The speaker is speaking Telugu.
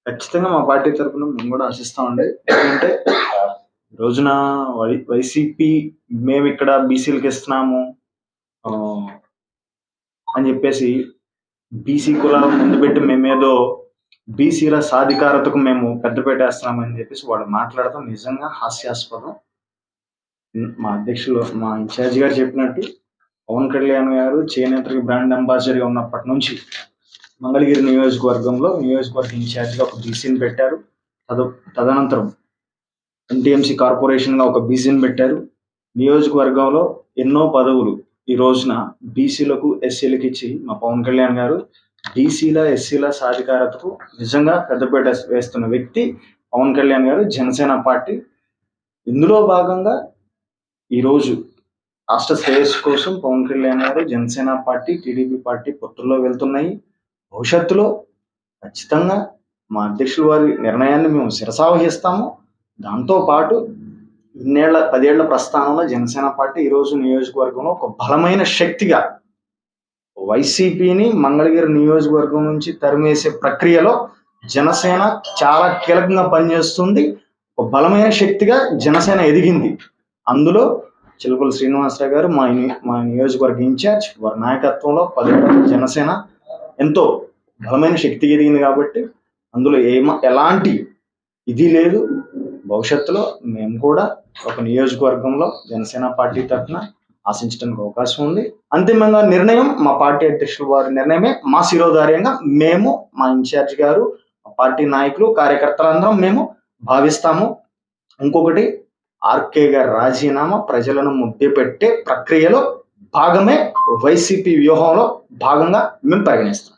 ఖచ్చితంగా మా పార్టీ తరపున మేము కూడా ఆశిస్తామండి. ఎందుకంటే ఈ రోజున వైసీపీ మేమిక్కడ బీసీలకి ఇస్తున్నాము అని చెప్పేసి బీసీ కులాలను ముందు పెట్టి మేమేదో బీసీల సాధికారతకు మేము పెద్దపీట వేస్తున్నామని చెప్పేసి వాళ్ళు మాట్లాడటం నిజంగా హాస్యాస్పదం. మా అధ్యక్షులు మా ఇన్ఛార్జి గారు చెప్పినట్టు పవన్ కళ్యాణ్ గారు చేనేతకి బ్రాండ్ అంబాసిడర్గా ఉన్నప్పటి నుంచి మంగళగిరి నియోజకవర్గ ఇన్ఛార్జిగా ఒక బీసీని పెట్టారు. తదనంతరం ఎన్టీఎంసీ కార్పొరేషన్గా ఒక బీసీని పెట్టారు. నియోజకవర్గంలో ఎన్నో పదవులు ఈ రోజున బీసీలకు ఎస్సీలకు ఇచ్చి మా పవన్ కళ్యాణ్ గారు బీసీల ఎస్సీల సాధికారతకు నిజంగా పెద్దపీట వేస్తున్న వ్యక్తి పవన్ కళ్యాణ్ గారు, జనసేన పార్టీ. ఇందులో భాగంగా ఈరోజు రాష్ట్ర శ్రేయస్సు కోసం పవన్ కళ్యాణ్ గారు, జనసేన పార్టీ, టీడీపీ పార్టీ పొత్తుల్లో వెళ్తున్నాయి. భవిష్యత్తులో ఖచ్చితంగా మా అధ్యక్షుల వారి నిర్ణయాన్ని మేము శిరసావహిస్తాము. దాంతోపాటు 10 ఏళ్ల ప్రస్థానంలో జనసేన పార్టీ ఈరోజు నియోజకవర్గంలో ఒక బలమైన శక్తిగా వైసీపీని మంగళగిరి నియోజకవర్గం నుంచి తరిమేసే ప్రక్రియలో జనసేన చాలా కీలకంగా పనిచేస్తుంది. ఒక బలమైన శక్తిగా జనసేన ఎదిగింది. అందులో చిలుకూరి శ్రీనివాసరావు గారు మా నియోజకవర్గ ఇన్ఛార్జ్, వారి నాయకత్వంలో 10 ఏళ్ల జనసేన ఎంతో బలమైన శక్తి ఎదిగింది. కాబట్టి అందులో ఎలాంటి ఇది లేదు. భవిష్యత్తులో మేము కూడా ఒక నియోజకవర్గంలో జనసేన పార్టీ తరఫున ఆశించడానికి అవకాశం ఉంది. అంతిమంగా నిర్ణయం మా పార్టీ అధ్యక్షుల వారి నిర్ణయమే. మా శిరోధార్యంగా మేము, మా ఇన్ఛార్జ్ గారు, పార్టీ నాయకులు, కార్యకర్తలందరం మేము భావిస్తాము. ఇంకొకటి, ఆర్కే గారి రాజీనామా ప్రజలను ముద్దుపెట్టే ప్రక్రియలో భాగమే, వైసీపీ వ్యూహంలో భాగంగా మేము పరిగణిస్తాం.